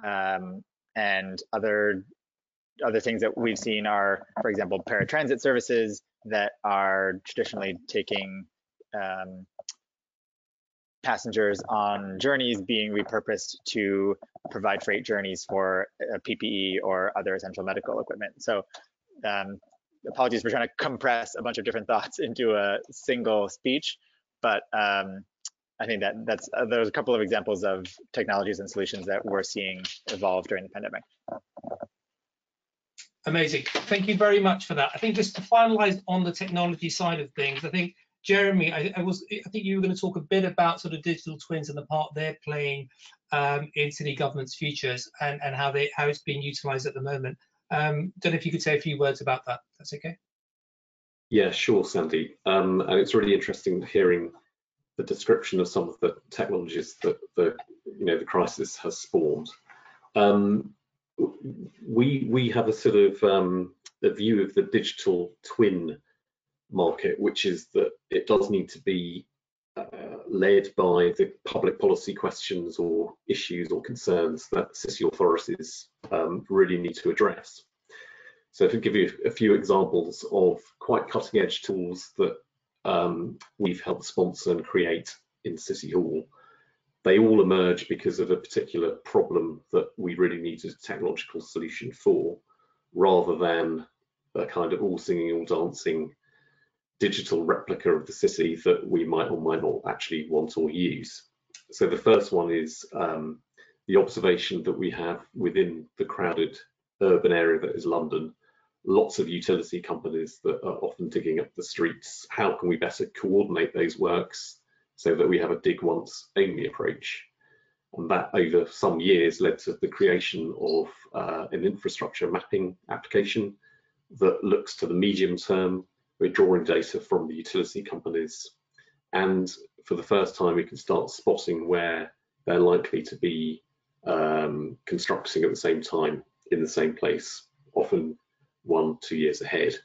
And other things that we've seen are, for example, paratransit services that are traditionally taking passengers on journeys being repurposed to provide freight journeys for PPE or other essential medical equipment. So apologies for trying to compress a bunch of different thoughts into a single speech, but I think there's a couple of examples of technologies and solutions that we're seeing evolve during the pandemic. Amazing. Thank you very much for that. I think just to finalize on the technology side of things, I think Jeremy, I think you were going to talk a bit about sort of digital twins and the part they're playing in city government's futures and how it's being utilised at the moment. Don't know if you could say a few words about that. That's okay. Yeah, sure, Sandy. And it's really interesting hearing the description of some of the technologies that the crisis has spawned. We have a sort of a view of the digital twin market, which is that it does need to be led by the public policy questions or issues or concerns that city authorities really need to address. So to give you a few examples of quite cutting edge tools that we've helped sponsor and create in City Hall, they all emerge because of a particular problem that we really needed a technological solution for, rather than a kind of all singing, all dancing digital replica of the city that we might or might not actually want or use. So the first one is the observation that we have within the crowded urban area that is London lots of utility companies that are often digging up the streets. How can we better coordinate those works so that we have a dig once only approach? And that over some years led to the creation of an infrastructure mapping application that looks to the medium term. We're drawing data from the utility companies, and for the first time we can start spotting where they're likely to be constructing at the same time in the same place, often 1-2 years ahead.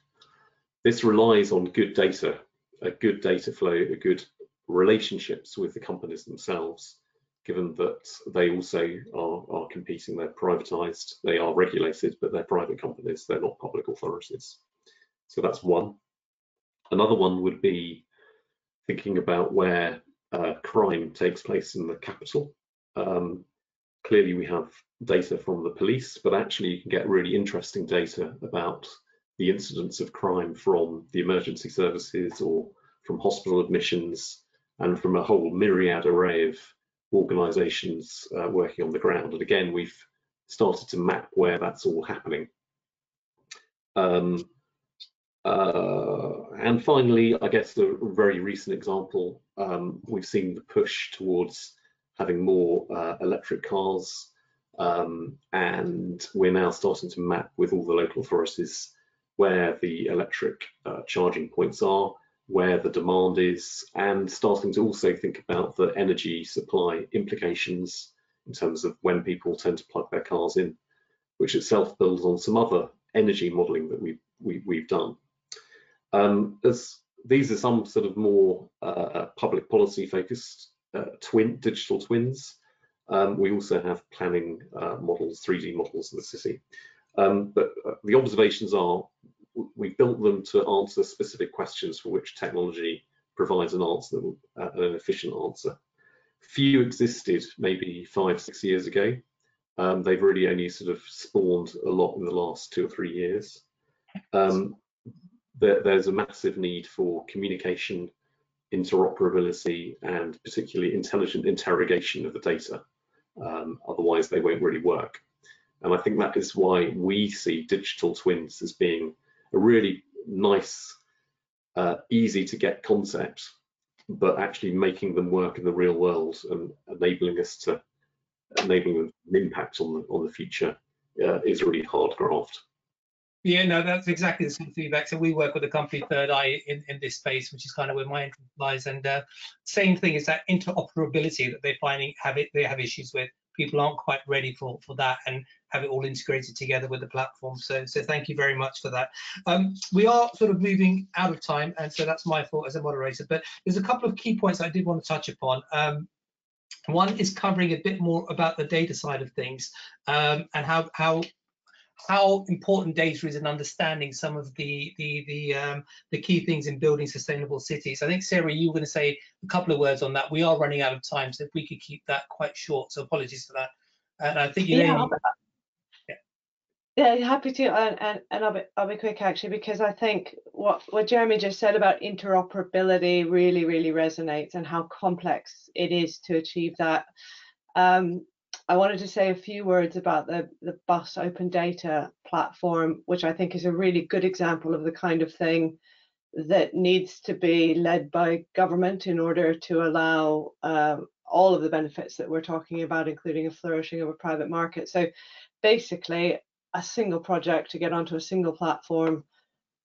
This relies on good data, a good data flow, a good relationships with the companies themselves, given that they also are competing. They're privatized, they are regulated, but they're private companies, they're not public authorities. So that's one. Another one would be thinking about where crime takes place in the capital. Clearly we have data from the police, but actually you can get really interesting data about the incidence of crime from the emergency services or from hospital admissions and from a whole myriad array of organisations working on the ground. And again, we've started to map where that's all happening. And finally, I guess a very recent example, we've seen the push towards having more electric cars, and we're now starting to map with all the local authorities where the electric charging points are, where the demand is, and starting to also think about the energy supply implications in terms of when people tend to plug their cars in, which itself builds on some other energy modelling that we've done. As these are some sort of more public policy focused digital twins. We also have planning models, 3D models of the city. But the observations are we built them to answer specific questions for which technology provides an answer, an efficient answer. Few existed maybe 5-6 years ago. They've really only sort of spawned a lot in the last 2 or 3 years. There's a massive need for communication, interoperability, and particularly intelligent interrogation of the data. Otherwise, they won't really work. And I think that is why we see digital twins as being a really nice, easy to get concept, but actually making them work in the real world and enabling an impact on the future is really hard graft. Yeah, no, that's exactly the same feedback. So we work with the company Third Eye in this space, which is kind of where my interest lies. And same thing is that interoperability that they're finding they have issues with. People aren't quite ready for that and have it all integrated together with the platform. So thank you very much for that. We are sort of moving out of time, and so that's my fault as a moderator. But there's a couple of key points I did want to touch upon. One is covering a bit more about the data side of things, and how important data is in understanding some of the key things in building sustainable cities. I think, Sarah, you were going to say a couple of words on that. We are running out of time, so if we could keep that quite short, so apologies for that. And I think yeah, happy to, and I'll be quick actually, because I think what Jeremy just said about interoperability really resonates, and how complex it is to achieve that. I wanted to say a few words about the bus open data platform, which I think is a really good example of the kind of thing that needs to be led by government in order to allow all of the benefits that we're talking about, including a flourishing of a private market. So basically, a single project to get onto a single platform,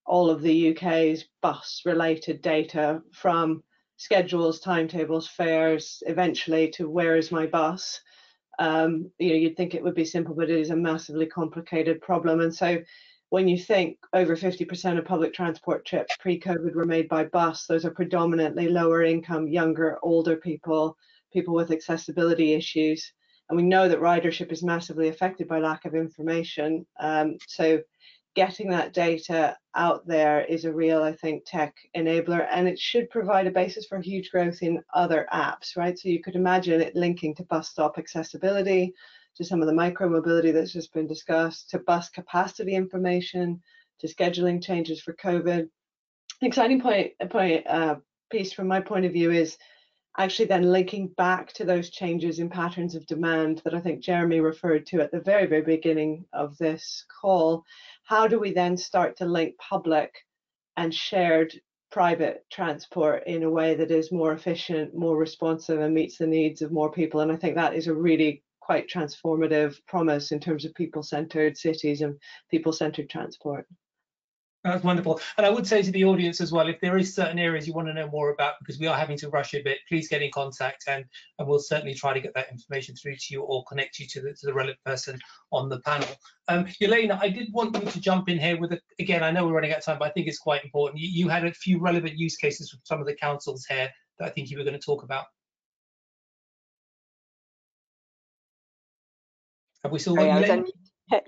all of the UK's bus related data, from schedules, timetables, fares, eventually to where is my bus. You'd think it would be simple, but it is a massively complicated problem. And so when you think over 50% of public transport trips pre-COVID were made by bus, those are predominantly lower income, younger, older people with accessibility issues. And we know that ridership is massively affected by lack of information. So getting that data out there is a real, I think, tech enabler, and it should provide a basis for huge growth in other apps, right? So you could imagine it linking to bus stop accessibility, to some of the micro mobility that's just been discussed, to bus capacity information, to scheduling changes for COVID. The exciting piece from my point of view is actually then linking back to those changes in patterns of demand that I think Jeremy referred to at the very beginning of this call. how do we then start to link public and shared private transport in a way that is more efficient, more responsive, and meets the needs of more people? And I think that is a really quite transformative promise in terms of people-centered cities and people-centered transport. That's wonderful. And I would say to the audience as well, if there is certain areas you want to know more about, because we are having to rush a bit, please get in contact, and we'll certainly try to get that information through to you or connect you to the relevant person on the panel. Elena, I did want you to jump in here with, again, I know we're running out of time, but I think it's quite important. You had a few relevant use cases from some of the councils here that I think you were going to talk about. Have we still got you, Elena?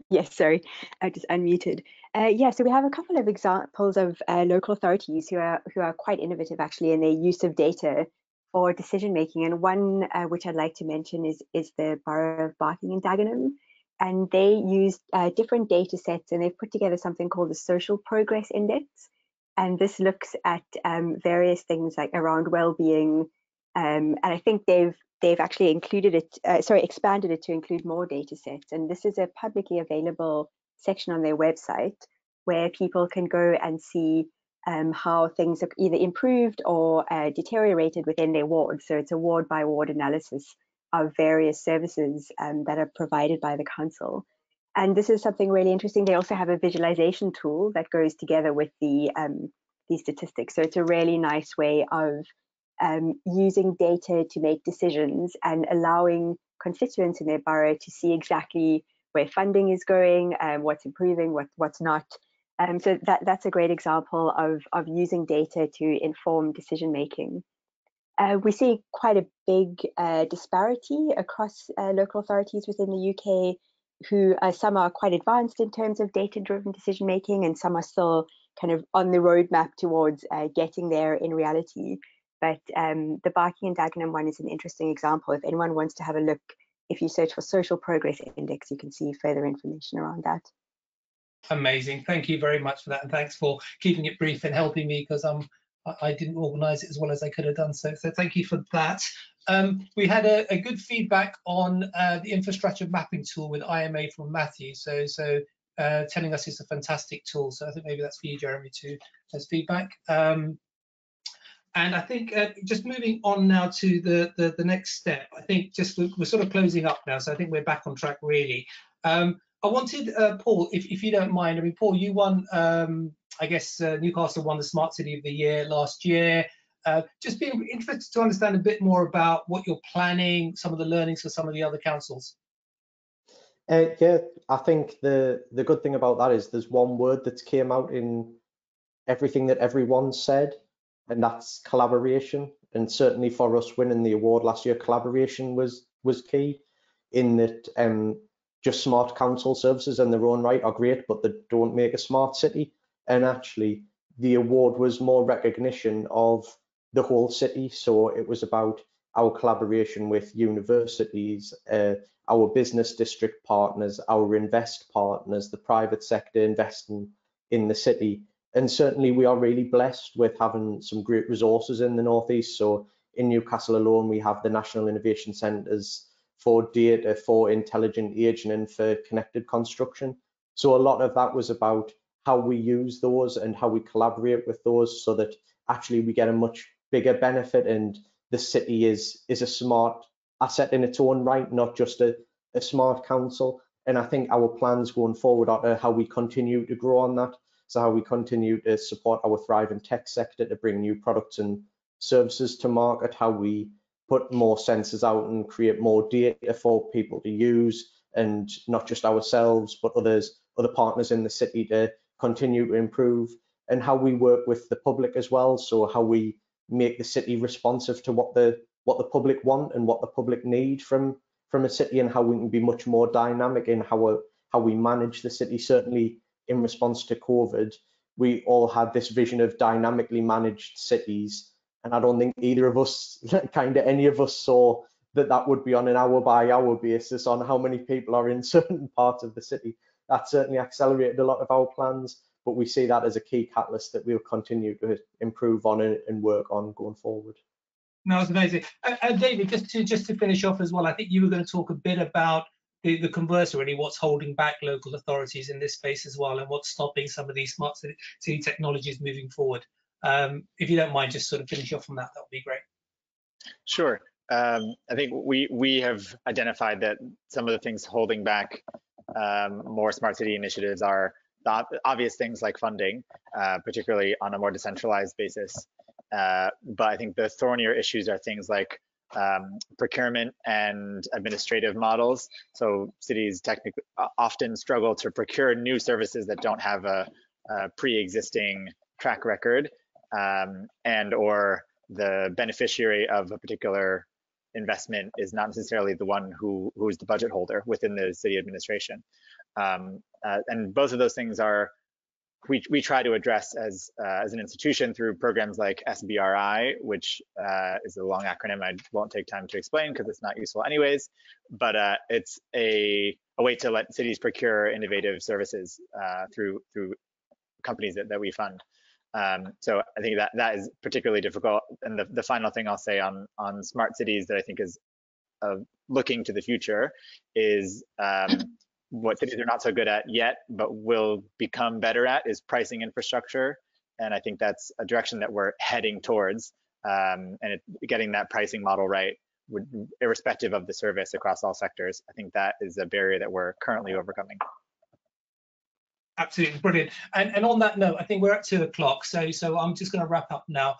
Yes, sorry, I just unmuted. Yeah, so we have a couple of examples of local authorities who are quite innovative actually in their use of data for decision making. And one which I'd like to mention is the Borough of Barking and Dagenham, and they use different data sets, and they've put together something called the Social Progress Index. And this looks at various things like around well-being, and I think they've actually included it, expanded it to include more data sets. And this is a publicly available section on their website where people can go and see how things have either improved or deteriorated within their ward. So it's a ward by ward analysis of various services that are provided by the council. And this is something really interesting. They also have a visualization tool that goes together with the these statistics. So it's a really nice way of using data to make decisions and allowing constituents in their borough to see exactly where funding is going, what's improving, what's not. So that's a great example of using data to inform decision making. We see quite a big disparity across local authorities within the UK, who some are quite advanced in terms of data-driven decision making, and some are still kind of on the roadmap towards getting there in reality. But the Barking and Dagenham one is an interesting example. If anyone wants to have a look, if you search for Social Progress Index, you can see further information around that. Amazing. Thank you very much for that. And thanks for keeping it brief and helping me, because I didn't organise it as well as I could have done. So thank you for that. We had a good feedback on the infrastructure mapping tool with IMA from Matthew. So telling us it's a fantastic tool. So I think maybe that's for you, Jeremy, too, as feedback. And I think just moving on now to the next step, I think just we're sort of closing up now, so I think we're back on track really. I wanted, Paul, if you don't mind, I mean, Paul, you won, I guess Newcastle won the Smart City of the Year last year. Just being interested to understand a bit more about what you're planning, some of the learnings for some of the other councils. Yeah, I think the good thing about that is there's one word that's came out in everything that everyone said, and that's collaboration. And certainly for us winning the award last year, collaboration was key, in that just smart council services in their own right are great, but they don't make a smart city. And actually the award was more recognition of the whole city. So it was about our collaboration with universities, our business district partners, our invest partners, the private sector investing in the city. And certainly we are really blessed with having some great resources in the Northeast. So in Newcastle alone, we have the National Innovation Centres for data, for intelligent aging, and for connected construction. So a lot of that was about how we use those and how we collaborate with those, so that actually we get a much bigger benefit, and the city is a smart asset in its own right, not just a smart council. And I think our plans going forward are how we continue to grow on that. So how we continue to support our thriving tech sector to bring new products and services to market, how we put more sensors out and create more data for people to use, and not just ourselves, but other partners in the city to continue to improve, and how we work with the public as well. So how we make the city responsive to what the public want and what the public need from a city, and how we can be much more dynamic in how we manage the city. Certainly in response to COVID, we all had this vision of dynamically managed cities, and I don't think either of us, any of us, saw that would be on an hour by hour basis on how many people are in certain parts of the city. That certainly accelerated a lot of our plans, but we see that as a key catalyst that we'll continue to improve on and work on going forward. No, it's amazing. David, just to finish off as well, I think you were going to talk a bit about the converse, really, what's holding back local authorities in this space as well, and what's stopping some of these smart city technologies moving forward. If you don't mind, just sort of finish off on that, that would be great. Sure. I think we have identified that some of the things holding back more smart city initiatives are the obvious things like funding, particularly on a more decentralized basis. But I think the thornier issues are things like procurement and administrative models. So cities technically often struggle to procure new services that don't have a pre-existing track record, and or the beneficiary of a particular investment is not necessarily the one who's the budget holder within the city administration. And both of those things are we try to address as an institution through programs like SBRI, which is a long acronym I won't take time to explain because it's not useful anyways, but it's a way to let cities procure innovative services through companies that we fund. So I think that is particularly difficult. And the final thing I'll say on smart cities that I think is looking to the future is what cities are not so good at yet, but will become better at, is pricing infrastructure. And I think that's a direction that we're heading towards. And getting that pricing model right, irrespective of the service across all sectors, I think that is a barrier that we're currently overcoming. Absolutely brilliant. And on that note, I think we're at 2 o'clock, so I'm just going to wrap up now.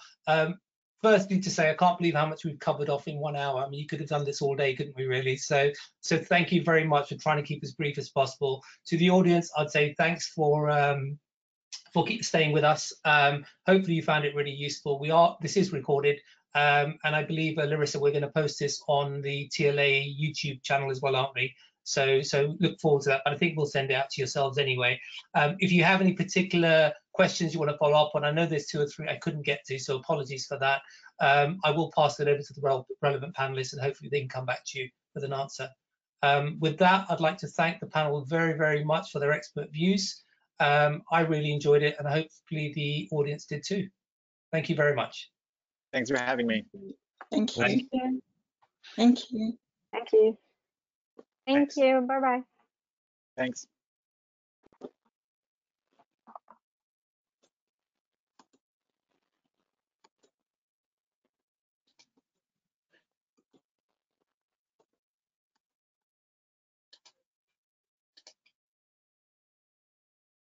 Firstly, to say I can't believe how much we've covered off in 1 hour. I mean, you could have done this all day, couldn't we, really? So thank you very much for trying to keep as brief as possible. To the audience, I'd say thanks for keep staying with us. Hopefully you found it really useful. This is recorded, and I believe, Larissa, we're going to post this on the TLA YouTube channel as well, aren't we? So look forward to that, but I think we'll send it out to yourselves anyway. If you have any particular questions you want to follow up on, I know there's 2 or 3 I couldn't get to, so apologies for that. I will pass it over to the relevant panelists and hopefully they can come back to you with an answer. With that, I'd like to thank the panel very, very much for their expert views. I really enjoyed it and hopefully the audience did too. Thank you very much. Thanks for having me. Thank you. Thank you. Thank you. Thank you. Thank you. Bye-bye. Thanks.